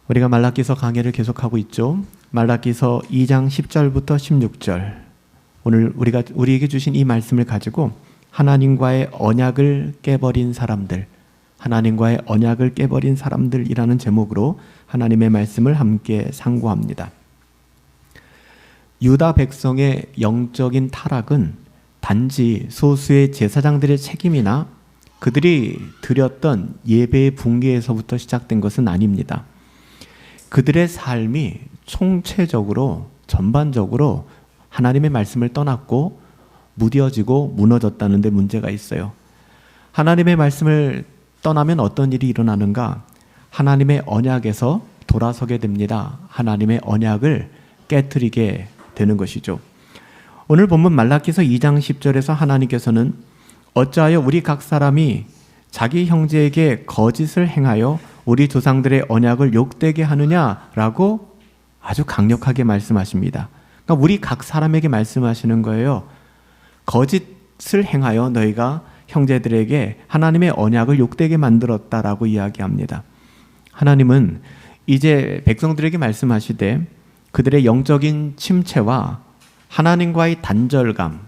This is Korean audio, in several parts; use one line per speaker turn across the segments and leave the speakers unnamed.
우리가 말라기서 강해를 계속하고 있죠. 말라기서 2장 10절부터 16절. 오늘 우리에게 주신 이 말씀을 가지고 하나님과의 언약을 깨버린 사람들, 하나님과의 언약을 깨버린 사람들이라는 제목으로 하나님의 말씀을 함께 상고합니다. 유다 백성의 영적인 타락은 단지 소수의 제사장들의 책임이나 그들이 드렸던 예배의 붕괴에서부터 시작된 것은 아닙니다. 그들의 삶이 총체적으로 전반적으로 하나님의 말씀을 떠났고 무뎌지고 무너졌다는 데 문제가 있어요. 하나님의 말씀을 떠나면 어떤 일이 일어나는가? 하나님의 언약에서 돌아서게 됩니다. 하나님의 언약을 깨트리게 되는 것이죠. 오늘 본문 말라기서 2장 10절에서 하나님께서는 어찌하여 우리 각 사람이 자기 형제에게 거짓을 행하여 우리 조상들의 언약을 욕되게 하느냐라고 아주 강력하게 말씀하십니다. 그러니까 우리 각 사람에게 말씀하시는 거예요. 거짓을 행하여 너희가 형제들에게 하나님의 언약을 욕되게 만들었다라고 이야기합니다. 하나님은 이제 백성들에게 말씀하시되 그들의 영적인 침체와 하나님과의 단절감,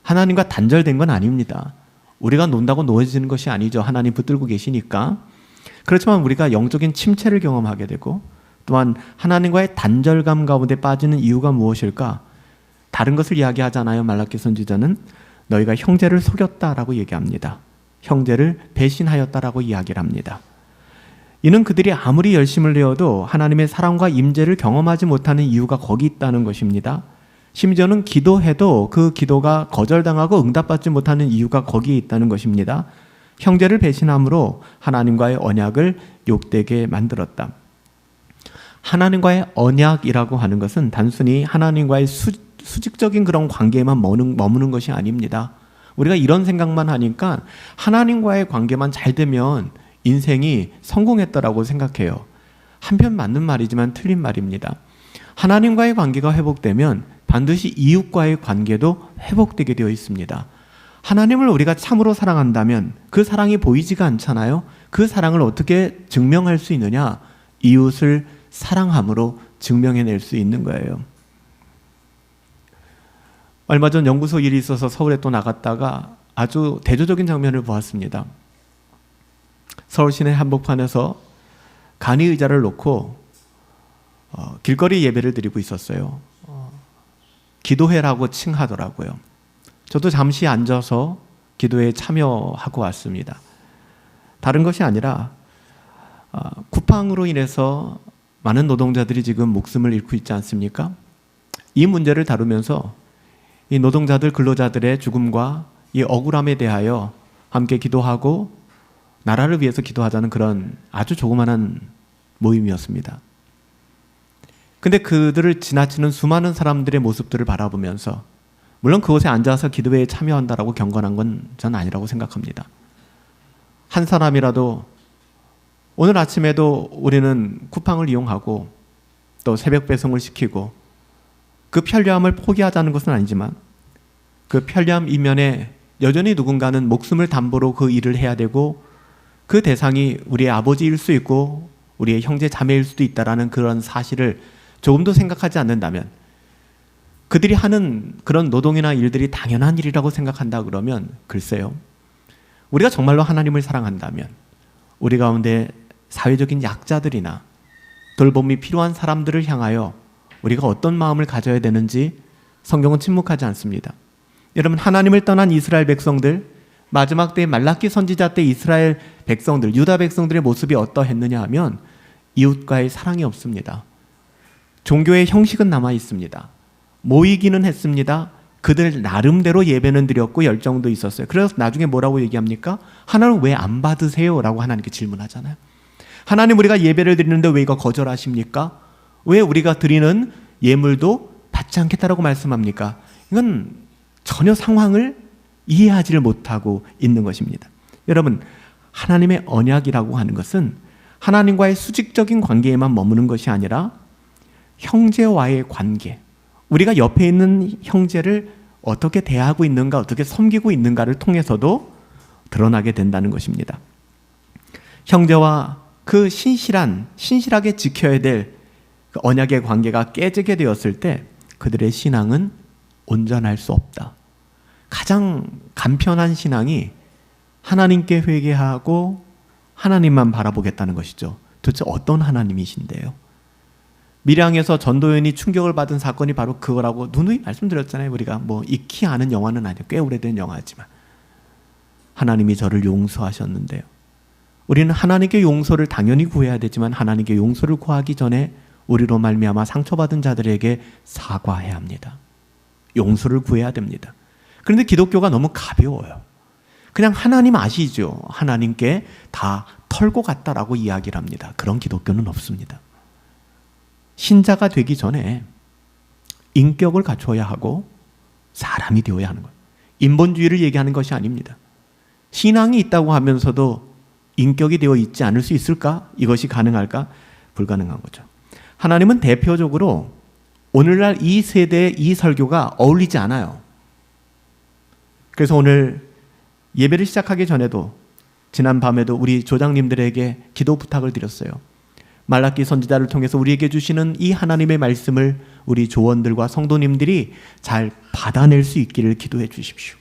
하나님과 단절된 건 아닙니다. 우리가 논다고 놓아지는 것이 아니죠. 하나님 붙들고 계시니까. 그렇지만 우리가 영적인 침체를 경험하게 되고 또한 하나님과의 단절감 가운데 빠지는 이유가 무엇일까? 다른 것을 이야기하잖아요. 말라기 선지자는 너희가 형제를 속였다라고 얘기합니다. 형제를 배신하였다라고 이야기를 합니다. 이는 그들이 아무리 열심을 내어도 하나님의 사랑과 임재를 경험하지 못하는 이유가 거기 있다는 것입니다. 심지어는 기도해도 그 기도가 거절당하고 응답받지 못하는 이유가 거기에 있다는 것입니다. 형제를 배신함으로 하나님과의 언약을 욕되게 만들었다. 하나님과의 언약이라고 하는 것은 단순히 하나님과의 수직적인 그런 관계에만 머무는 것이 아닙니다. 우리가 이런 생각만 하니까 하나님과의 관계만 잘 되면 인생이 성공했다라고 생각해요. 한편 맞는 말이지만 틀린 말입니다. 하나님과의 관계가 회복되면 반드시 이웃과의 관계도 회복되게 되어 있습니다. 하나님을 우리가 참으로 사랑한다면 그 사랑이 보이지가 않잖아요. 그 사랑을 어떻게 증명할 수 있느냐? 이웃을 사랑함으로 증명해낼 수 있는 거예요. 얼마 전 연구소 일이 있어서 서울에 또 나갔다가 아주 대조적인 장면을 보았습니다. 서울 시내 한복판에서 간이 의자를 놓고 길거리 예배를 드리고 있었어요. 기도회라고 칭하더라고요. 저도 잠시 앉아서 기도에 참여하고 왔습니다. 다른 것이 아니라 쿠팡으로 인해서 많은 노동자들이 지금 목숨을 잃고 있지 않습니까? 이 문제를 다루면서 이 노동자들, 근로자들의 죽음과 이 억울함에 대하여 함께 기도하고 나라를 위해서 기도하자는 그런 아주 조그마한 모임이었습니다. 근데 그들을 지나치는 수많은 사람들의 모습들을 바라보면서 물론 그곳에 앉아서 기도회에 참여한다라고 경건한 건 전 아니라고 생각합니다. 한 사람이라도 오늘 아침에도 우리는 쿠팡을 이용하고 또 새벽 배송을 시키고 그 편리함을 포기하자는 것은 아니지만 그 편리함 이면에 여전히 누군가는 목숨을 담보로 그 일을 해야 되고 그 대상이 우리의 아버지일 수 있고 우리의 형제 자매일 수도 있다라는 그런 사실을 조금도 생각하지 않는다면 그들이 하는 그런 노동이나 일들이 당연한 일이라고 생각한다 그러면 글쎄요. 우리가 정말로 하나님을 사랑한다면 우리 가운데 사회적인 약자들이나 돌봄이 필요한 사람들을 향하여 우리가 어떤 마음을 가져야 되는지 성경은 침묵하지 않습니다. 여러분, 하나님을 떠난 이스라엘 백성들, 마지막 때 말라기 선지자 때 이스라엘 백성들, 유다 백성들의 모습이 어떠했느냐 하면 이웃과의 사랑이 없습니다. 종교의 형식은 남아 있습니다. 모이기는 했습니다. 그들 나름대로 예배는 드렸고 열정도 있었어요. 그래서 나중에 뭐라고 얘기합니까? 하나님 왜 안 받으세요? 라고 하나님께 질문하잖아요. 하나님, 우리가 예배를 드리는데 왜 이거 거절하십니까? 왜 우리가 드리는 예물도 받지 않겠다라고 말씀합니까? 이건 전혀 상황을 이해하지를 못하고 있는 것입니다. 여러분, 하나님의 언약이라고 하는 것은 하나님과의 수직적인 관계에만 머무는 것이 아니라 형제와의 관계, 우리가 옆에 있는 형제를 어떻게 대하고 있는가, 어떻게 섬기고 있는가를 통해서도 드러나게 된다는 것입니다. 형제와 그 신실하게 지켜야 될 그 언약의 관계가 깨지게 되었을 때 그들의 신앙은 온전할 수 없다. 가장 간편한 신앙이 하나님께 회개하고 하나님만 바라보겠다는 것이죠. 도대체 어떤 하나님이신데요? 밀양에서 전도연이 충격을 받은 사건이 바로 그거라고 누누이 말씀드렸잖아요. 우리가 뭐 익히 아는 영화는 아니고 꽤 오래된 영화지만 하나님이 저를 용서하셨는데요. 우리는 하나님께 용서를 당연히 구해야 되지만 하나님께 용서를 구하기 전에 우리로 말미암아 상처받은 자들에게 사과해야 합니다. 용서를 구해야 됩니다. 그런데 기독교가 너무 가벼워요. 그냥 하나님 아시죠? 하나님께 다 털고 갔다라고 이야기를 합니다. 그런 기독교는 없습니다. 신자가 되기 전에 인격을 갖춰야 하고 사람이 되어야 하는 거예요. 인본주의를 얘기하는 것이 아닙니다. 신앙이 있다고 하면서도 인격이 되어 있지 않을 수 있을까? 이것이 가능할까? 불가능한 거죠. 하나님은 대표적으로 오늘날 이 세대의 이 설교가 어울리지 않아요. 그래서 오늘 예배를 시작하기 전에도 지난 밤에도 우리 조장님들에게 기도 부탁을 드렸어요. 말라기 선지자를 통해서 우리에게 주시는 이 하나님의 말씀을 우리 조원들과 성도님들이 잘 받아낼 수 있기를 기도해 주십시오.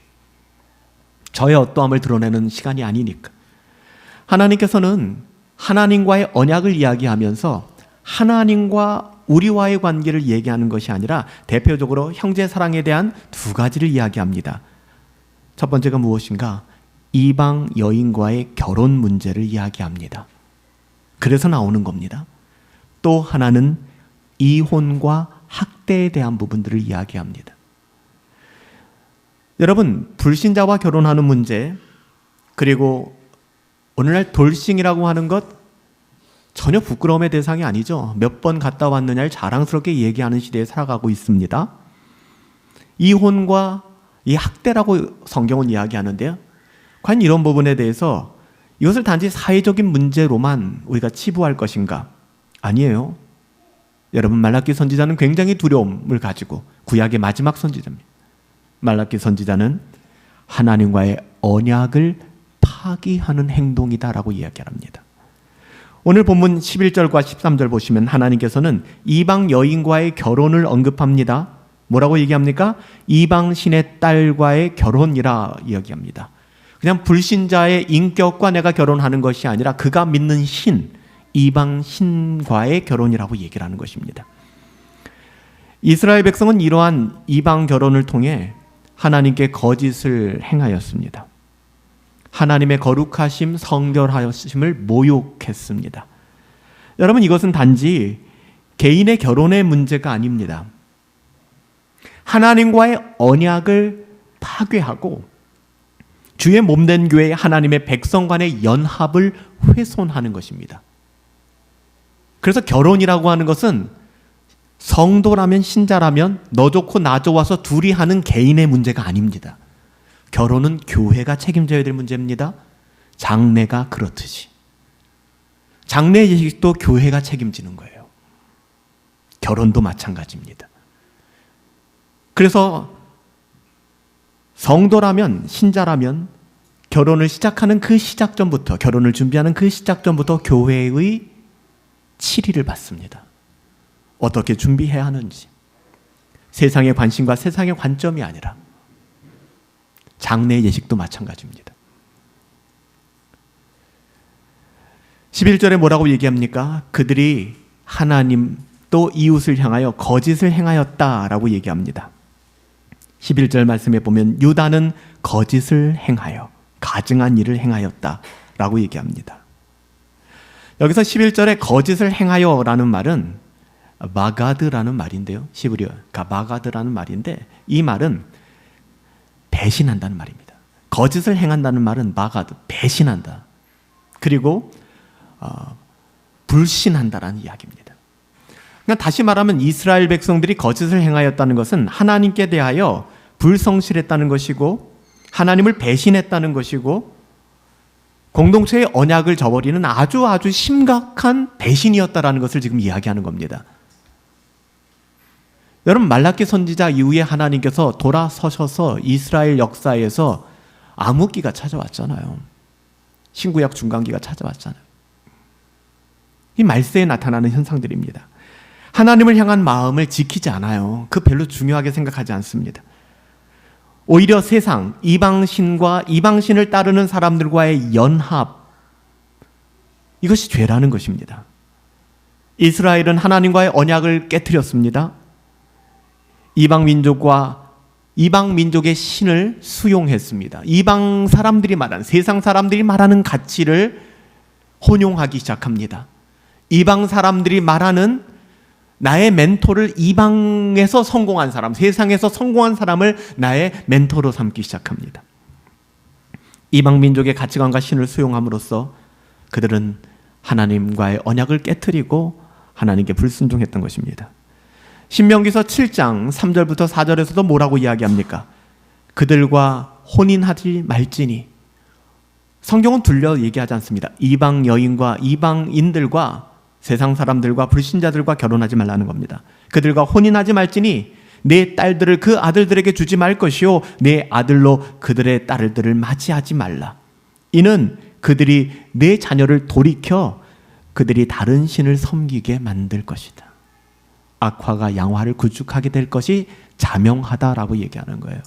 저의 어떠함을 드러내는 시간이 아니니까. 하나님께서는 하나님과의 언약을 이야기하면서 하나님과 우리와의 관계를 얘기하는 것이 아니라 대표적으로 형제 사랑에 대한 두 가지를 이야기합니다. 첫 번째가 무엇인가? 이방 여인과의 결혼 문제를 이야기합니다. 그래서 나오는 겁니다. 또 하나는 이혼과 학대에 대한 부분들을 이야기합니다. 여러분, 불신자와 결혼하는 문제, 그리고 오늘날 돌싱이라고 하는 것 전혀 부끄러움의 대상이 아니죠. 몇 번 갔다 왔느냐를 자랑스럽게 얘기하는 시대에 살아가고 있습니다. 이혼과 이 학대라고 성경은 이야기하는데요. 과연 이런 부분에 대해서 이것을 단지 사회적인 문제로만 우리가 치부할 것인가? 아니에요. 여러분, 말라기 선지자는 굉장히 두려움을 가지고 구약의 마지막 선지자입니다. 말라기 선지자는 하나님과의 언약을 파기하는 행동이다라고 이야기합니다. 오늘 본문 11절과 13절 보시면 하나님께서는 이방 여인과의 결혼을 언급합니다. 뭐라고 얘기합니까? 이방 신의 딸과의 결혼이라 이야기합니다. 그냥 불신자의 인격과 내가 결혼하는 것이 아니라 그가 믿는 신, 이방 신과의 결혼이라고 얘기를 하는 것입니다. 이스라엘 백성은 이러한 이방 결혼을 통해 하나님께 거짓을 행하였습니다. 하나님의 거룩하심, 성결하심을 모욕했습니다. 여러분, 이것은 단지 개인의 결혼의 문제가 아닙니다. 하나님과의 언약을 파괴하고 주의 몸된 교회 하나님의 백성 간의 연합을 훼손하는 것입니다. 그래서 결혼이라고 하는 것은 성도라면, 신자라면 너 좋고 나 좋아서 둘이 하는 개인의 문제가 아닙니다. 결혼은 교회가 책임져야 될 문제입니다. 장례가 그렇듯이. 장례 예식도 교회가 책임지는 거예요. 결혼도 마찬가지입니다. 그래서 성도라면, 신자라면 결혼을 시작하는 그 시작전부터, 결혼을 준비하는 그 시작전부터 교회의 치리를 받습니다. 어떻게 준비해야 하는지. 세상의 관심과 세상의 관점이 아니라 장례 예식도 마찬가지입니다. 11절에 뭐라고 얘기합니까? 그들이 하나님 또 이웃을 향하여 거짓을 행하였다라고 얘기합니다. 11절 말씀에 보면 유다는 거짓을 행하여 가증한 일을 행하였다라고 얘기합니다. 여기서 11절에 거짓을 행하여라는 말은 마가드라는 말인데요. 시브리어 마가드라는 말인데 이 말은 배신한다는 말입니다. 거짓을 행한다는 말은 마가드, 배신한다. 그리고 불신한다라는 이야기입니다. 그러니까 다시 말하면 이스라엘 백성들이 거짓을 행하였다는 것은 하나님께 대하여 불성실했다는 것이고 하나님을 배신했다는 것이고 공동체의 언약을 저버리는 아주 심각한 배신이었다라는 것을 지금 이야기하는 겁니다. 여러분, 말라기 선지자 이후에 하나님께서 돌아서셔서 이스라엘 역사에서 암흑기가 찾아왔잖아요. 신구약 중간기가 찾아왔잖아요. 이 말세에 나타나는 현상들입니다. 하나님을 향한 마음을 지키지 않아요. 그 별로 중요하게 생각하지 않습니다. 오히려 세상, 이방신과 이방신을 따르는 사람들과의 연합, 이것이 죄라는 것입니다. 이스라엘은 하나님과의 언약을 깨뜨렸습니다. 이방 민족의 신을 수용했습니다. 이방 사람들이 말하는, 세상 사람들이 말하는 가치를 혼용하기 시작합니다. 이방 사람들이 말하는 나의 멘토를, 이방에서 성공한 사람, 세상에서 성공한 사람을 나의 멘토로 삼기 시작합니다. 이방 민족의 가치관과 신을 수용함으로써 그들은 하나님과의 언약을 깨트리고 하나님께 불순종했던 것입니다. 신명기서 7장 3절부터 4절에서도 뭐라고 이야기합니까? 그들과 혼인하지 말지니. 성경은 둘려 얘기하지 않습니다. 이방 여인과 이방인들과 세상 사람들과 불신자들과 결혼하지 말라는 겁니다. 그들과 혼인하지 말지니 내 딸들을 그 아들들에게 주지 말 것이요 내 아들로 그들의 딸들을 맞이하지 말라. 이는 그들이 내 자녀를 돌이켜 그들이 다른 신을 섬기게 만들 것이다. 악화가 양화를 구축하게 될 것이 자명하다라고 얘기하는 거예요.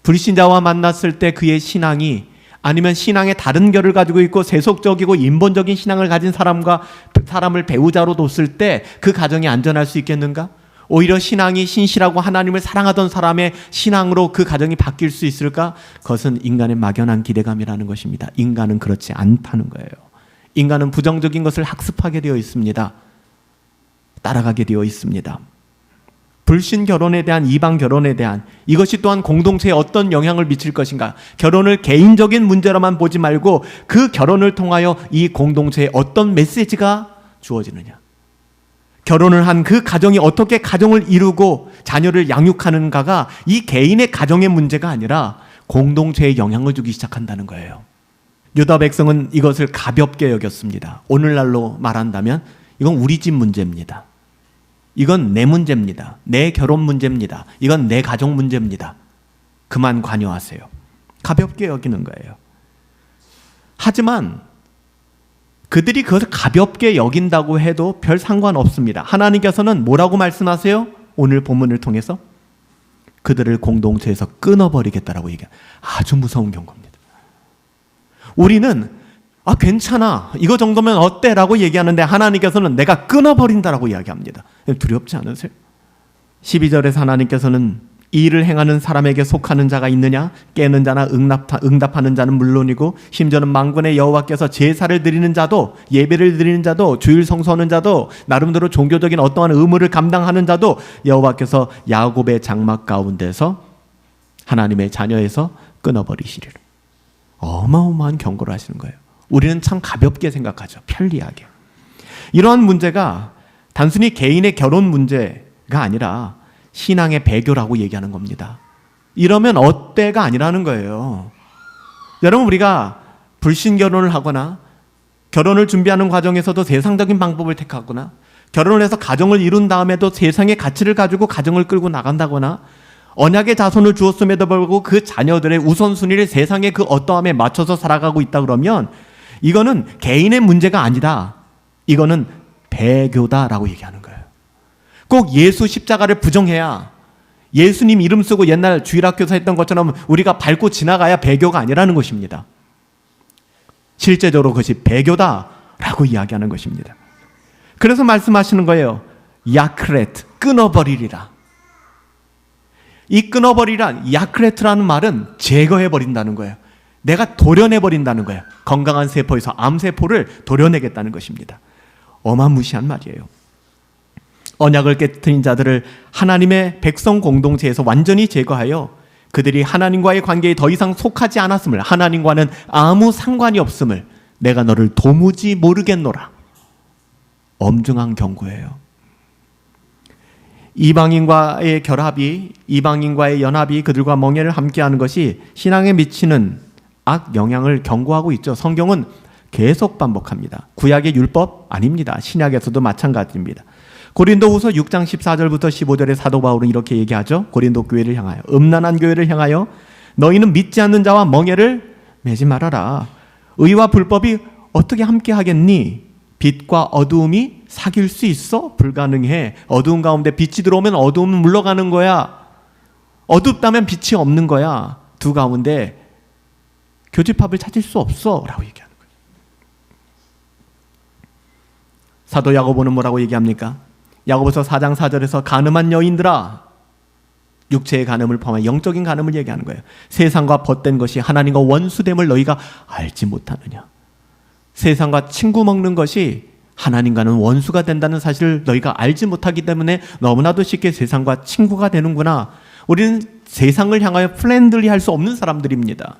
불신자와 만났을 때 그의 신앙이, 아니면 신앙의 다른 결을 가지고 있고 세속적이고 인본적인 신앙을 가진 사람을 배우자로 뒀을 때 그 가정이 안전할 수 있겠는가? 오히려 신앙이 신실하고 하나님을 사랑하던 사람의 신앙으로 그 가정이 바뀔 수 있을까? 그것은 인간의 막연한 기대감이라는 것입니다. 인간은 그렇지 않다는 거예요. 인간은 부정적인 것을 학습하게 되어 있습니다. 따라가게 되어 있습니다. 불신 결혼에 대한, 이방 결혼에 대한, 이것이 또한 공동체에 어떤 영향을 미칠 것인가? 결혼을 개인적인 문제로만 보지 말고 그 결혼을 통하여 이 공동체에 어떤 메시지가 주어지느냐? 결혼을 한 그 가정이 어떻게 가정을 이루고 자녀를 양육하는가가 이 개인의 가정의 문제가 아니라 공동체에 영향을 주기 시작한다는 거예요. 유다 백성은 이것을 가볍게 여겼습니다. 오늘날로 말한다면 이건 우리 집 문제입니다. 이건 내 문제입니다. 내 결혼 문제입니다. 이건 내 가정 문제입니다. 그만 관여하세요. 가볍게 여기는 거예요. 하지만 그들이 그것을 가볍게 여긴다고 해도 별 상관없습니다. 하나님께서는 뭐라고 말씀하세요? 오늘 본문을 통해서 그들을 공동체에서 끊어버리겠다라고 얘기해요. 아주 무서운 경고입니다. 우리는 괜찮아, 이거 정도면 어때? 라고 얘기하는데 하나님께서는 내가 끊어버린다라고 이야기합니다. 두렵지 않으세요? 12절에서 하나님께서는 이 일을 행하는 사람에게 속하는 자가 있느냐? 깨는 자나 응답하는 자는 물론이고 심지어는 만군의 여호와께서 제사를 드리는 자도, 예배를 드리는 자도, 주일 성수하는 자도, 나름대로 종교적인 어떠한 의무를 감당하는 자도 여호와께서 야곱의 장막 가운데서 하나님의 자녀에서 끊어버리시리라. 어마어마한 경고를 하시는 거예요. 우리는 참 가볍게 생각하죠. 편리하게. 이러한 문제가 단순히 개인의 결혼 문제가 아니라 신앙의 배교라고 얘기하는 겁니다. 이러면 어때가 아니라는 거예요. 여러분, 우리가 불신 결혼을 하거나 결혼을 준비하는 과정에서도 세상적인 방법을 택하거나 결혼을 해서 가정을 이룬 다음에도 세상의 가치를 가지고 가정을 끌고 나간다거나 언약의 자손을 주었음에도 불구하고 그 자녀들의 우선순위를 세상의 그 어떠함에 맞춰서 살아가고 있다 그러면 이거는 개인의 문제가 아니다. 이거는 배교다라고 얘기하는 거예요. 꼭 예수 십자가를 부정해야, 예수님 이름 쓰고 옛날 주일학교에서 했던 것처럼 우리가 밟고 지나가야 배교가 아니라는 것입니다. 실제적으로 그것이 배교다라고 이야기하는 것입니다. 그래서 말씀하시는 거예요. 야크레트, 끊어버리리라. 이 끊어버리란, 야크레트라는 말은 제거해버린다는 거예요. 내가 도려내버린다는 거예요. 건강한 세포에서 암세포를 도려내겠다는 것입니다. 어마무시한 말이에요. 언약을 깨뜨린 자들을 하나님의 백성 공동체에서 완전히 제거하여 그들이 하나님과의 관계에 더 이상 속하지 않았음을, 하나님과는 아무 상관이 없음을 내가 너를 도무지 모르겠노라. 엄중한 경고예요. 이방인과의 결합이, 이방인과의 연합이 그들과 멍에를 함께하는 것이 신앙에 미치는 악 영향을 경고하고 있죠. 성경은 계속 반복합니다. 구약의 율법 아닙니다. 신약에서도 마찬가지입니다. 고린도후서 6장 14절부터 15절에 사도 바울은 이렇게 얘기하죠. 고린도 교회를 향하여, 음란한 교회를 향하여 너희는 믿지 않는 자와 멍에를 매지 말아라. 의와 불법이 어떻게 함께 하겠니? 너희는 믿지 않는 자와 멍에를 매지 말아라. 의와 불법이 어떻게 함께 하겠니? 너희는 믿지 않는 자와 멍에를 매지 말아라. 빛과 어두움이 사귈 수 있어? 불가능해. 어두운 가운데 빛이 들어오면 어두움은 물러가는 거야. 어둡다면 빛이 없는 거야. 두 가운데 교집합을 찾을 수 없어 라고 얘기하는 거예요. 사도 야고보는 뭐라고 얘기합니까? 야고보서 4장 4절에서 가늠한 여인들아, 육체의 간음을 포함한 영적인 간음을 얘기하는 거예요. 세상과 벗된 것이 하나님과 원수됨을 너희가 알지 못하느냐. 세상과 친구 먹는 것이 하나님과는 원수가 된다는 사실을 너희가 알지 못하기 때문에 너무나도 쉽게 세상과 친구가 되는구나. 우리는 세상을 향하여 플랜들리 할 수 없는 사람들입니다.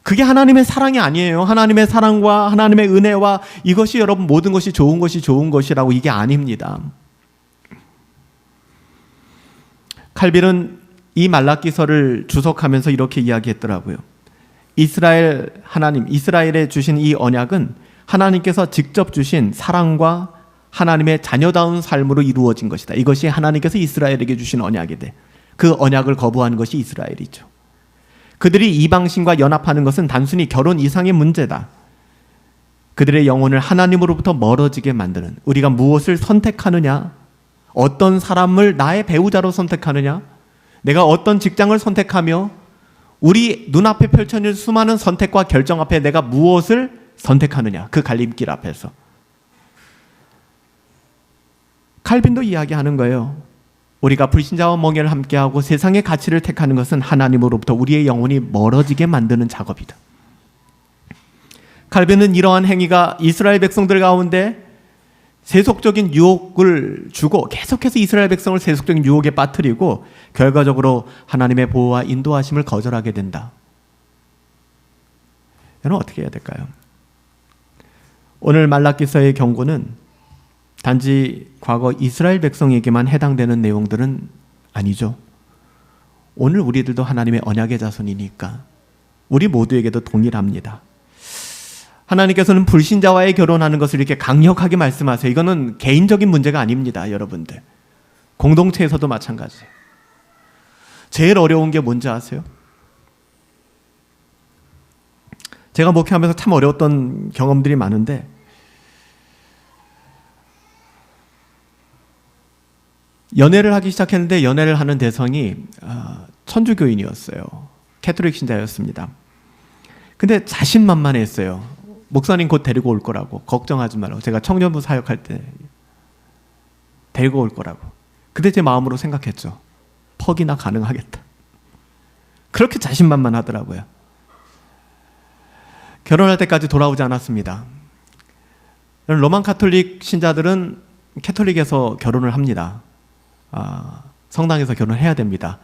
그게 하나님의 사랑이 아니에요. 하나님의 사랑과 하나님의 은혜와 이것이 여러분 모든 것이 좋은 것이라고 이게 아닙니다. 칼빈은 이 말라기서를 주석하면서 이렇게 이야기했더라고요. 이스라엘에 주신 이 언약은 하나님께서 직접 주신 사랑과 하나님의 자녀다운 삶으로 이루어진 것이다. 이것이 하나님께서 이스라엘에게 주신 언약이돼. 그 언약을 거부하는 것이 이스라엘이죠. 그들이 이방신과 연합하는 것은 단순히 결혼 이상의 문제다. 그들의 영혼을 하나님으로부터 멀어지게 만드는, 우리가 무엇을 선택하느냐, 어떤 사람을 나의 배우자로 선택하느냐, 내가 어떤 직장을 선택하며 우리 눈앞에 펼쳐진 수많은 선택과 결정 앞에 내가 무엇을 선택하느냐, 그 갈림길 앞에서 칼빈도 이야기하는 거예요. 우리가 불신자와 멍에를 함께하고 세상의 가치를 택하는 것은 하나님으로부터 우리의 영혼이 멀어지게 만드는 작업이다. 칼빈은 이러한 행위가 이스라엘 백성들 가운데 세속적인 유혹을 주고 계속해서 이스라엘 백성을 세속적인 유혹에 빠뜨리고 결과적으로 하나님의 보호와 인도하심을 거절하게 된다. 여러분 어떻게 해야 될까요? 오늘 말라기서의 경고는 단지 과거 이스라엘 백성에게만 해당되는 내용들은 아니죠. 오늘 우리들도 하나님의 언약의 자손이니까 우리 모두에게도 동일합니다. 하나님께서는 불신자와의 결혼하는 것을 이렇게 강력하게 말씀하세요. 이거는 개인적인 문제가 아닙니다, 여러분들. 공동체에서도 마찬가지예요. 제일 어려운 게 뭔지 아세요? 제가 목회하면서 참 어려웠던 경험들이 많은데 연애를 하기 시작했는데 연애를 하는 대상이 천주교인이었어요. 캐톨릭 신자였습니다. 근데 자신만만했어요. 목사님 곧 데리고 올 거라고. 걱정하지 말라고. 제가 청년부 사역할 때 데리고 올 거라고. 근데 제 마음으로 생각했죠. 퍽이나 가능하겠다. 그렇게 자신만만하더라고요. 결혼할 때까지 돌아오지 않았습니다. 로만 카톨릭 신자들은 캐톨릭에서 결혼을 합니다. 성당에서 결혼해야 됩니다.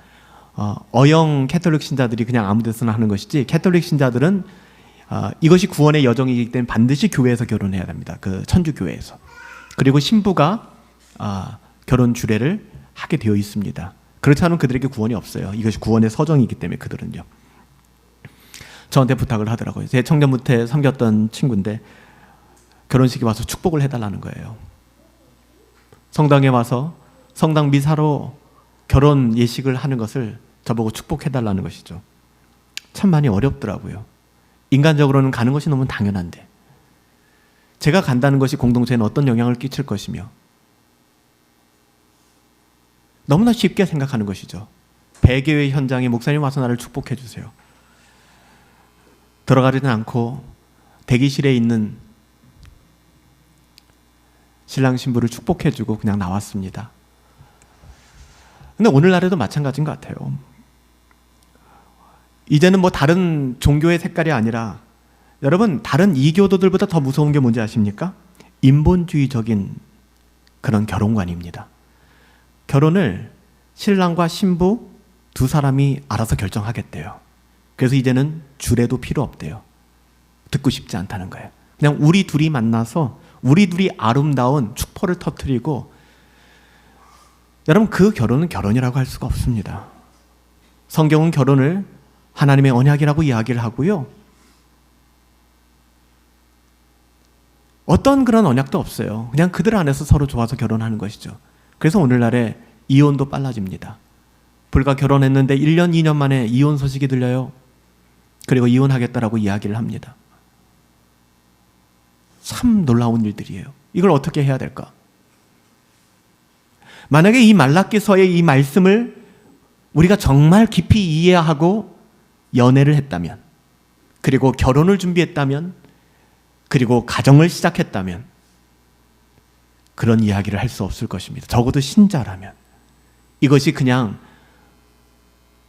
어영 캐톨릭 신자들이 그냥 아무 데서나 하는 것이지 캐톨릭 신자들은 이것이 구원의 여정이기 때문에 반드시 교회에서 결혼해야 됩니다. 그 천주교회에서. 그리고 신부가 결혼 주례를 하게 되어 있습니다. 그렇지 않으면 그들에게 구원이 없어요. 이것이 구원의 서정이기 때문에 그들은요. 저한테 부탁을 하더라고요. 제 청년부 때 섬겼던 친구인데 결혼식에 와서 축복을 해달라는 거예요. 성당에 와서 성당 미사로 결혼 예식을 하는 것을 저보고 축복해달라는 것이죠. 참 많이 어렵더라고요. 인간적으로는 가는 것이 너무 당연한데 제가 간다는 것이 공동체에는 어떤 영향을 끼칠 것이며 너무나 쉽게 생각하는 것이죠. 배교회 현장에 목사님 와서 나를 축복해 주세요. 들어가지는 않고 대기실에 있는 신랑 신부를 축복해 주고 그냥 나왔습니다. 근데 오늘날에도 마찬가지인 것 같아요. 이제는 뭐 다른 종교의 색깔이 아니라 여러분 다른 이교도들보다 더 무서운 게 뭔지 아십니까? 인본주의적인 그런 결혼관입니다. 결혼을 신랑과 신부 두 사람이 알아서 결정하겠대요. 그래서 이제는 주례도 필요 없대요. 듣고 싶지 않다는 거예요. 그냥 우리 둘이 만나서 우리 둘이 아름다운 축포를 터뜨리고 여러분 그 결혼은 결혼이라고 할 수가 없습니다. 성경은 결혼을 하나님의 언약이라고 이야기를 하고요. 어떤 그런 언약도 없어요. 그냥 그들 안에서 서로 좋아서 결혼하는 것이죠. 그래서 오늘날에 이혼도 빨라집니다. 불과 결혼했는데 1년, 2년 만에 이혼 소식이 들려요. 그리고 이혼하겠다라고 이야기를 합니다. 참 놀라운 일들이에요. 이걸 어떻게 해야 될까? 만약에 이 말라기서의 이 말씀을 우리가 정말 깊이 이해하고 연애를 했다면, 그리고 결혼을 준비했다면, 그리고 가정을 시작했다면 그런 이야기를 할 수 없을 것입니다. 적어도 신자라면. 이것이 그냥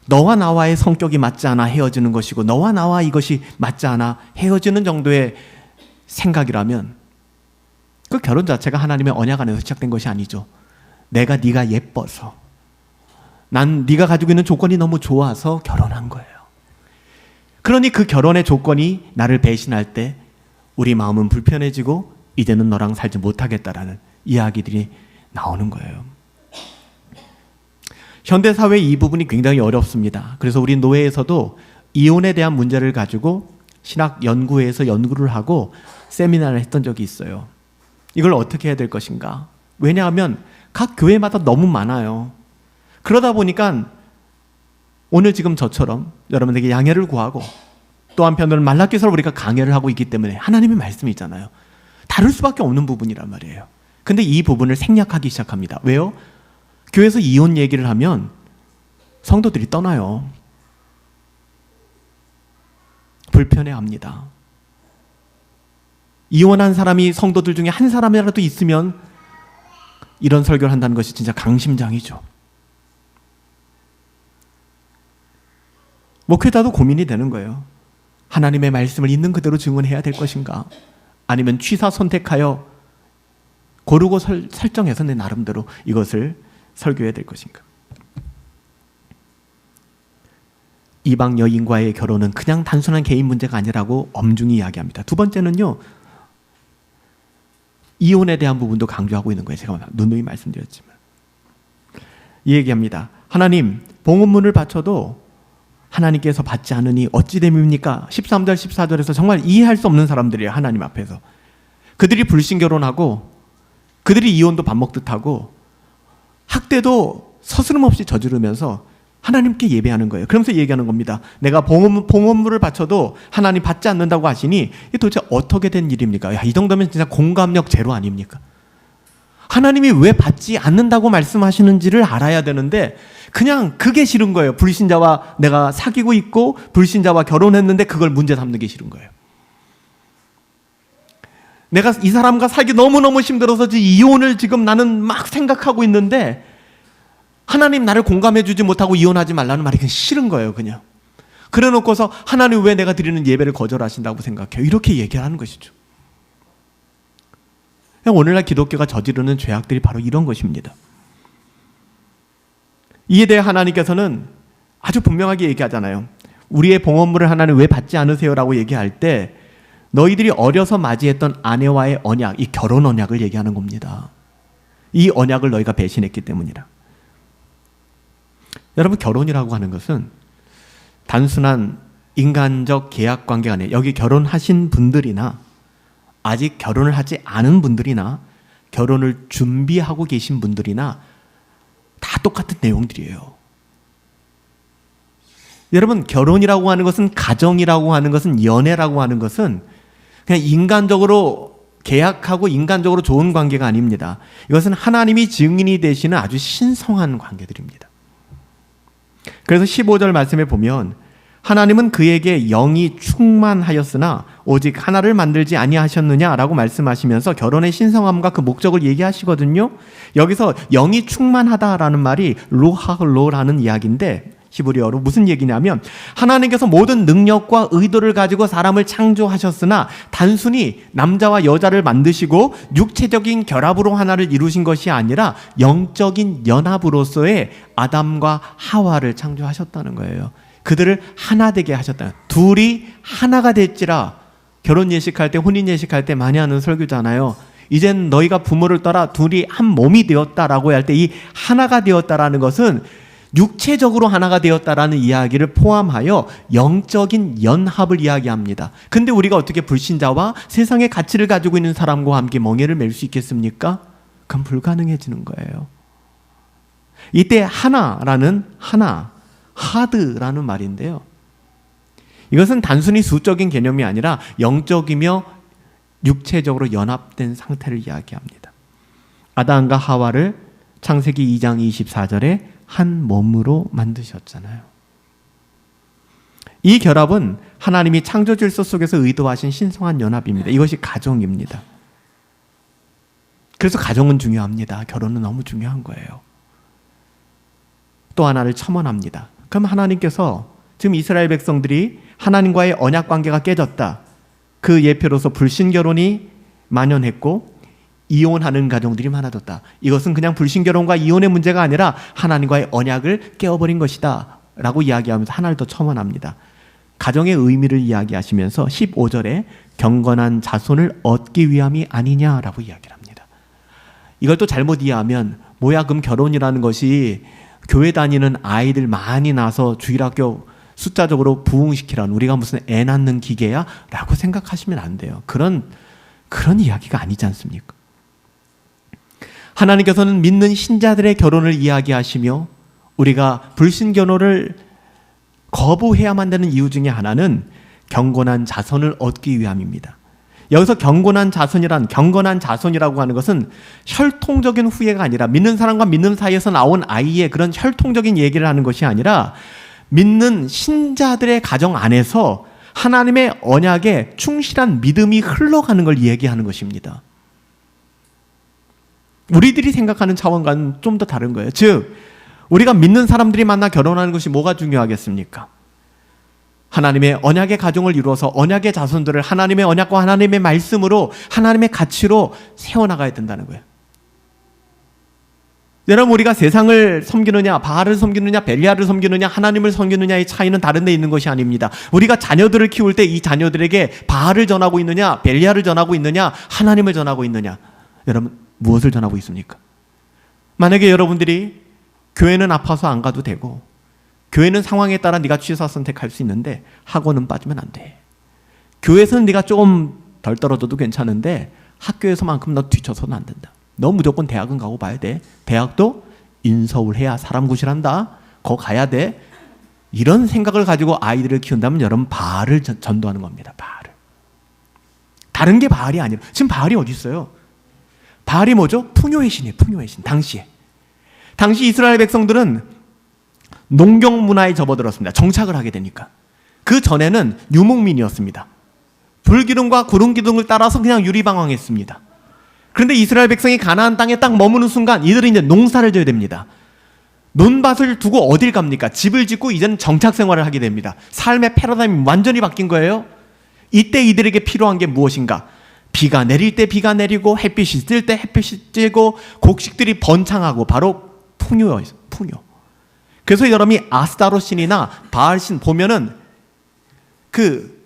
너와 나와의 성격이 맞지 않아 헤어지는 것이고, 너와 나와 이것이 맞지 않아 헤어지는 정도의 생각이라면 그 결혼 자체가 하나님의 언약 안에서 시작된 것이 아니죠. 내가 네가 예뻐서, 난 네가 가지고 있는 조건이 너무 좋아서 결혼한 거예요. 그러니 그 결혼의 조건이 나를 배신할 때 우리 마음은 불편해지고 이제는 너랑 살지 못하겠다라는 이야기들이 나오는 거예요. 현대사회 이 부분이 굉장히 어렵습니다. 그래서 우리 노회에서도 이혼에 대한 문제를 가지고 신학연구회에서 연구를 하고 세미나를 했던 적이 있어요. 이걸 어떻게 해야 될 것인가? 왜냐하면 각 교회마다 너무 많아요. 그러다 보니까 오늘 지금 저처럼 여러분에게 양해를 구하고, 또 한편으로는 말라기서를 우리가 강해를 하고 있기 때문에 하나님의 말씀이 있잖아요. 다룰 수밖에 없는 부분이란 말이에요. 근데 이 부분을 생략하기 시작합니다. 왜요? 교회에서 이혼 얘기를 하면 성도들이 떠나요. 불편해합니다. 이혼한 사람이 성도들 중에 한 사람이라도 있으면 이런 설교를 한다는 것이 진짜 강심장이죠. 목회자도 고민이 되는 거예요. 하나님의 말씀을 있는 그대로 증언해야 될 것인가? 아니면 취사 선택하여 고르고 설정해서 내 나름대로 이것을 설교해야 될 것인가? 이방 여인과의 결혼은 그냥 단순한 개인 문제가 아니라고 엄중히 이야기합니다. 두 번째는요, 이혼에 대한 부분도 강조하고 있는 거예요. 제가 누누이 말씀드렸지만 이 얘기합니다. 하나님, 봉헌문을 바쳐도 하나님께서 받지 않으니 어찌 됨입니까? 13절 14절에서 정말 이해할 수 없는 사람들이에요. 하나님 앞에서. 그들이 불신결혼하고 그들이 이혼도 밥 먹듯 하고 학대도 서스름없이 저지르면서 하나님께 예배하는 거예요. 그러면서 얘기하는 겁니다. 내가 봉헌물을 바쳐도 하나님 받지 않는다고 하시니 이게 도대체 어떻게 된 일입니까? 야, 이 정도면 진짜 공감력 제로 아닙니까? 하나님이 왜 받지 않는다고 말씀하시는지를 알아야 되는데 그냥 그게 싫은 거예요. 불신자와 내가 사귀고 있고 불신자와 결혼했는데 그걸 문제 삼는 게 싫은 거예요. 내가 이 사람과 살기 너무너무 힘들어서 이혼을 지금 나는 막 생각하고 있는데 하나님 나를 공감해 주지 못하고 이혼하지 말라는 말이 그냥 싫은 거예요. 그냥 그래 놓고서 하나님 왜 내가 드리는 예배를 거절하신다고 생각해요? 이렇게 얘기하는 것이죠. 오늘날 기독교가 저지르는 죄악들이 바로 이런 것입니다. 이에 대해 하나님께서는 아주 분명하게 얘기하잖아요. 우리의 봉헌물을 하나님 왜 받지 않으세요? 라고 얘기할 때 너희들이 어려서 맞이했던 아내와의 언약, 이 결혼 언약을 얘기하는 겁니다. 이 언약을 너희가 배신했기 때문이라. 여러분, 결혼이라고 하는 것은 단순한 인간적 계약 관계가 아니에요. 여기 결혼하신 분들이나 아직 결혼을 하지 않은 분들이나 결혼을 준비하고 계신 분들이나 다 똑같은 내용들이에요. 여러분, 결혼이라고 하는 것은, 가정이라고 하는 것은, 연애라고 하는 것은 그냥 인간적으로 계약하고 인간적으로 좋은 관계가 아닙니다. 이것은 하나님이 증인이 되시는 아주 신성한 관계들입니다. 그래서 15절 말씀에 보면 하나님은 그에게 영이 충만하였으나 오직 하나를 만들지 아니하셨느냐라고 말씀하시면서 결혼의 신성함과 그 목적을 얘기하시거든요. 여기서 영이 충만하다라는 말이 로하로라는 이야기인데 히브리어로 무슨 얘기냐면 하나님께서 모든 능력과 의도를 가지고 사람을 창조하셨으나 단순히 남자와 여자를 만드시고 육체적인 결합으로 하나를 이루신 것이 아니라 영적인 연합으로서의 아담과 하와를 창조하셨다는 거예요. 그들을 하나 되게 하셨다. 둘이 하나가 됐지라. 결혼 예식할 때, 혼인 예식할 때 많이 하는 설교잖아요. 이젠 너희가 부모를 떠나 둘이 한 몸이 되었다라고 할 때 이 하나가 되었다라는 것은 육체적으로 하나가 되었다라는 이야기를 포함하여 영적인 연합을 이야기합니다. 근데 우리가 어떻게 불신자와 세상의 가치를 가지고 있는 사람과 함께 멍에를 맬 수 있겠습니까? 그건 불가능해지는 거예요. 이때 하나라는 하드라는 말인데요. 이것은 단순히 수적인 개념이 아니라 영적이며 육체적으로 연합된 상태를 이야기합니다. 아담과 하와를 창세기 2장 24절에 한 몸으로 만드셨잖아요. 이 결합은 하나님이 창조 질서 속에서 의도하신 신성한 연합입니다. 이것이 가정입니다. 그래서 가정은 중요합니다. 결혼은 너무 중요한 거예요. 또 하나를 첨언합니다. 그럼 하나님께서 지금 이스라엘 백성들이 하나님과의 언약 관계가 깨졌다. 그 예표로서 불신결혼이 만연했고 이혼하는 가정들이 많아졌다. 이것은 그냥 불신결혼과 이혼의 문제가 아니라 하나님과의 언약을 깨어버린 것이다 라고 이야기하면서 하나를 더 첨언합니다. 가정의 의미를 이야기하시면서 15절에 경건한 자손을 얻기 위함이 아니냐라고 이야기를 합니다. 이걸 또 잘못 이해하면 뭐야 그럼 결혼이라는 것이 교회 다니는 아이들 많이 낳아서 주일학교 숫자적으로 부흥시키라는 우리가 무슨 애 낳는 기계야? 라고 생각하시면 안 돼요. 그런 이야기가 아니지 않습니까? 하나님께서는 믿는 신자들의 결혼을 이야기하시며 우리가 불신결혼을 거부해야만 되는 이유 중에 하나는 경건한 자손을 얻기 위함입니다. 여기서 경건한 자손이라고 하는 것은 혈통적인 후예가 아니라 믿는 사람과 믿는 사이에서 나온 아이의 그런 혈통적인 얘기를 하는 것이 아니라 믿는 신자들의 가정 안에서 하나님의 언약에 충실한 믿음이 흘러가는 걸 얘기하는 것입니다. 우리들이 생각하는 차원과는 좀 더 다른 거예요. 즉 우리가 믿는 사람들이 만나 결혼하는 것이 뭐가 중요하겠습니까? 하나님의 언약의 가정을 이루어서 언약의 자손들을 하나님의 언약과 하나님의 말씀으로 하나님의 가치로 세워나가야 된다는 거예요. 여러분 우리가 세상을 섬기느냐 바알을 섬기느냐 벨리알을 섬기느냐 하나님을 섬기느냐의 차이는 다른 데 있는 것이 아닙니다. 우리가 자녀들을 키울 때 이 자녀들에게 바알을 전하고 있느냐 벨리알을 전하고 있느냐 하나님을 전하고 있느냐 여러분 무엇을 전하고 있습니까? 만약에 여러분들이 교회는 아파서 안 가도 되고 교회는 상황에 따라 네가 취사 선택할 수 있는데 학원은 빠지면 안 돼. 교회에서는 네가 조금 덜 떨어져도 괜찮은데 학교에서만큼 너 뒤쳐서는 안 된다. 너 무조건 대학은 가고 봐야 돼. 대학도 인서울 해야 사람 구실한다. 거 가야 돼. 이런 생각을 가지고 아이들을 키운다면 여러분 바알을 전도하는 겁니다. 바알을. 다른 게 바알이 아니라 지금 바알이 어디 있어요? 바알이 뭐죠? 풍요의 신이에요. 풍요의 신. 당시 이스라엘 백성들은 농경 문화에 접어들었습니다. 정착을 하게 되니까. 그 전에는 유목민이었습니다. 불기둥과 구름기둥을 따라서 그냥 유리방황했습니다. 그런데 이스라엘 백성이 가나안 땅에 딱 머무는 순간 이들은 이제 농사를 져야 됩니다. 논밭을 두고 어딜 갑니까? 집을 짓고 이제는 정착 생활을 하게 됩니다. 삶의 패러다임이 완전히 바뀐 거예요. 이때 이들에게 필요한 게 무엇인가? 비가 내릴 때 비가 내리고 햇빛이 뜰 때 햇빛이 쬐고 곡식들이 번창하고 바로 풍요예요. 풍요. 그래서 여러분이 아스타로 신이나 바알 신 보면은 그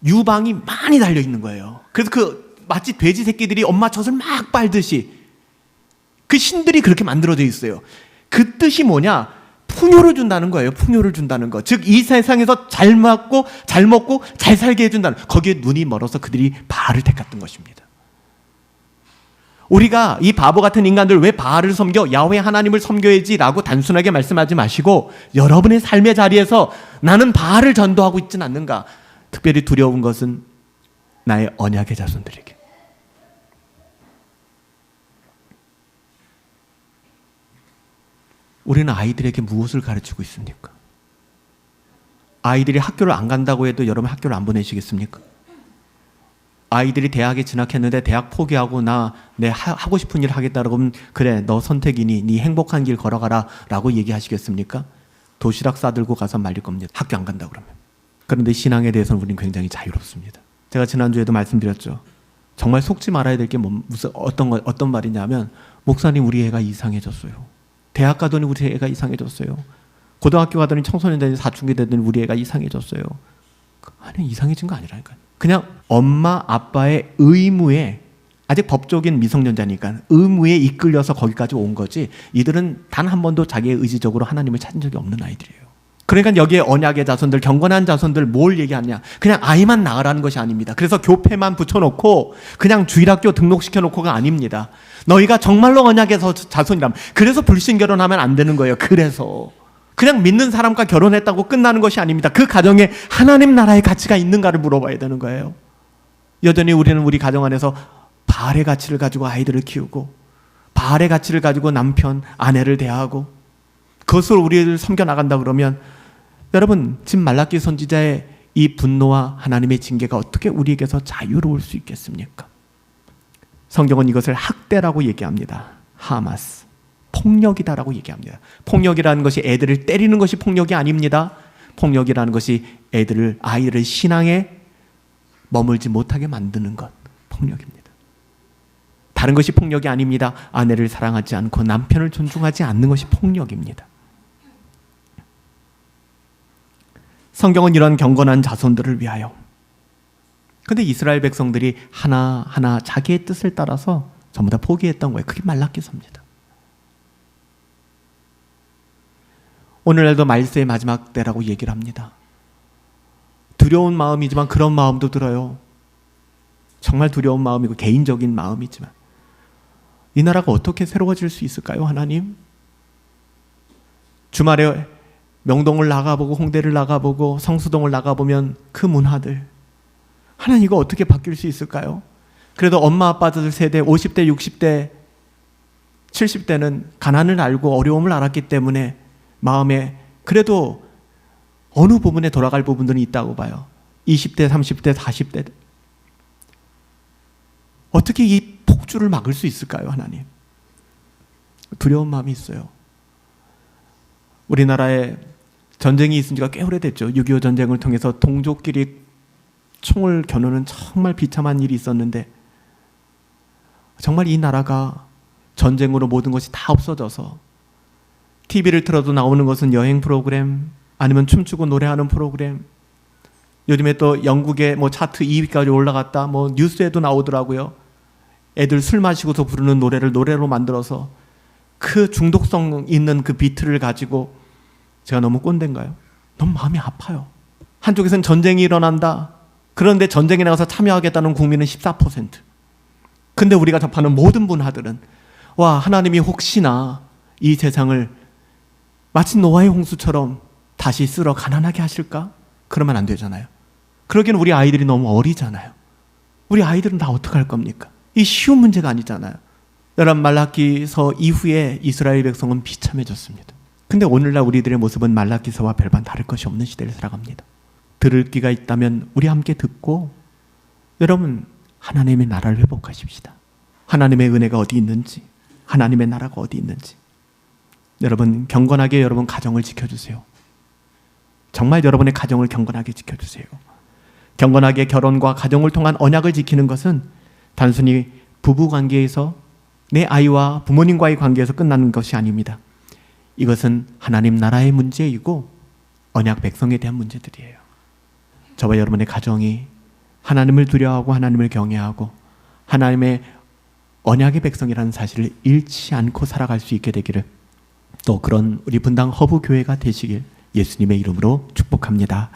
유방이 많이 달려 있는 거예요. 그래서 그 마치 돼지 새끼들이 엄마 젖을 막 빨듯이 그 신들이 그렇게 만들어져 있어요. 그 뜻이 뭐냐? 풍요를 준다는 거예요. 풍요를 준다는 거. 즉 이 세상에서 잘 먹고 잘 살게 해준다는 거기에 눈이 멀어서 그들이 바알을 택했던 것입니다. 우리가 이 바보 같은 인간들 왜 바알을 섬겨? 야훼 하나님을 섬겨야지 라고 단순하게 말씀하지 마시고 여러분의 삶의 자리에서 나는 바알을 전도하고 있지는 않는가? 특별히 두려운 것은 나의 언약의 자손들에게. 우리는 아이들에게 무엇을 가르치고 있습니까? 아이들이 학교를 안 간다고 해도 여러분 학교를 안 보내시겠습니까? 아이들이 대학에 진학했는데 대학 포기하고 내 하고 싶은 일 하겠다라고 하면 그래 너 선택이니 네 행복한 길 걸어가라 라고 얘기하시겠습니까? 도시락 싸들고 가서 말릴 겁니다. 학교 안 간다 그러면. 그런데 신앙에 대해서는 우리는 굉장히 자유롭습니다. 제가 지난주에도 말씀드렸죠. 정말 속지 말아야 될 게 무슨 어떤 말이냐면 목사님 우리 애가 이상해졌어요. 대학 가더니 우리 애가 이상해졌어요. 고등학교 가더니 청소년 되더니 사춘기 되더니 우리 애가 이상해졌어요. 아니 이상해진 거 아니라니까요. 그냥 엄마 아빠의 의무에 아직 법적인 미성년자니까 의무에 이끌려서 거기까지 온 거지 이들은 단 한 번도 자기의 의지적으로 하나님을 찾은 적이 없는 아이들이에요. 그러니까 여기에 언약의 자손들 경건한 자손들 뭘 얘기하냐 그냥 아이만 낳으라는 것이 아닙니다. 그래서 교패만 붙여놓고 그냥 주일학교 등록시켜놓고가 아닙니다. 너희가 정말로 언약의 자손이라면 그래서 불신결혼하면 안 되는 거예요. 그래서 그냥 믿는 사람과 결혼했다고 끝나는 것이 아닙니다. 그 가정에 하나님 나라의 가치가 있는가를 물어봐야 되는 거예요. 여전히 우리는 우리 가정 안에서 바알의 가치를 가지고 아이들을 키우고 바알의 가치를 가지고 남편, 아내를 대하고 그것으로 우리를 섬겨나간다 그러면 여러분, 지금 말라기 선지자의 이 분노와 하나님의 징계가 어떻게 우리에게서 자유로울 수 있겠습니까? 성경은 이것을 학대라고 얘기합니다. 하마스, 폭력이다라고 얘기합니다. 폭력이라는 것이 애들을 때리는 것이 폭력이 아닙니다. 폭력이라는 것이 아이들을 신앙에 머물지 못하게 만드는 것, 폭력입니다. 다른 것이 폭력이 아닙니다. 아내를 사랑하지 않고 남편을 존중하지 않는 것이 폭력입니다. 성경은 이런 경건한 자손들을 위하여, 근데 이스라엘 백성들이 하나하나 자기의 뜻을 따라서 전부 다 포기했던 거예요. 그게 말라기서입니다. 오늘날도 말세의 마지막 때라고 얘기를 합니다. 두려운 마음이지만 그런 마음도 들어요. 정말 두려운 마음이고 개인적인 마음이지만 이 나라가 어떻게 새로워질 수 있을까요, 하나님? 주말에 명동을 나가보고 홍대를 나가보고 성수동을 나가보면 그 문화들, 하나님 이거 어떻게 바뀔 수 있을까요? 그래도 엄마 아빠들 세대 50대, 60대, 70대는 가난을 알고 어려움을 알았기 때문에 마음에 그래도 어느 부분에 돌아갈 부분들이 있다고 봐요. 20대, 30대, 40대. 어떻게 이 폭주를 막을 수 있을까요, 하나님? 두려운 마음이 있어요. 우리나라에 전쟁이 있은 지가 꽤 오래됐죠. 6.25 전쟁을 통해서 동족끼리 총을 겨누는 정말 비참한 일이 있었는데 정말 이 나라가 전쟁으로 모든 것이 다 없어져서 TV를 틀어도 나오는 것은 여행 프로그램 아니면 춤추고 노래하는 프로그램, 요즘에 또 영국의 차트 2위까지 올라갔다 뉴스에도 나오더라고요. 애들 술 마시고서 부르는 노래를 노래로 만들어서 그 중독성 있는 그 비트를 가지고 제가 너무 꼰대인가요? 너무 마음이 아파요. 한쪽에서는 전쟁이 일어난다. 그런데 전쟁에 나가서 참여하겠다는 국민은 14%. 근데 우리가 접하는 모든 문화들은 와, 하나님이 혹시나 이 세상을 마치 노아의 홍수처럼 다시 쓸어 가난하게 하실까? 그러면 안 되잖아요. 그러기에는 우리 아이들이 너무 어리잖아요. 우리 아이들은 다 어떡할 겁니까? 이 쉬운 문제가 아니잖아요. 여러분, 말라기서 이후에 이스라엘 백성은 비참해졌습니다. 근데 오늘날 우리들의 모습은 말라기서와 별반 다를 것이 없는 시대를 살아갑니다. 들을 귀가 있다면 우리 함께 듣고 여러분, 하나님의 나라를 회복하십시다. 하나님의 은혜가 어디 있는지, 하나님의 나라가 어디 있는지. 여러분, 경건하게 여러분 가정을 지켜주세요. 정말 여러분의 가정을 경건하게 지켜주세요. 경건하게 결혼과 가정을 통한 언약을 지키는 것은 단순히 부부 관계에서 내 아이와 부모님과의 관계에서 끝나는 것이 아닙니다. 이것은 하나님 나라의 문제이고 언약 백성에 대한 문제들이에요. 저와 여러분의 가정이 하나님을 두려워하고 하나님을 경외하고 하나님의 언약의 백성이라는 사실을 잃지 않고 살아갈 수 있게 되기를, 또 그런 우리 분당 허브교회가 되시길 예수님의 이름으로 축복합니다.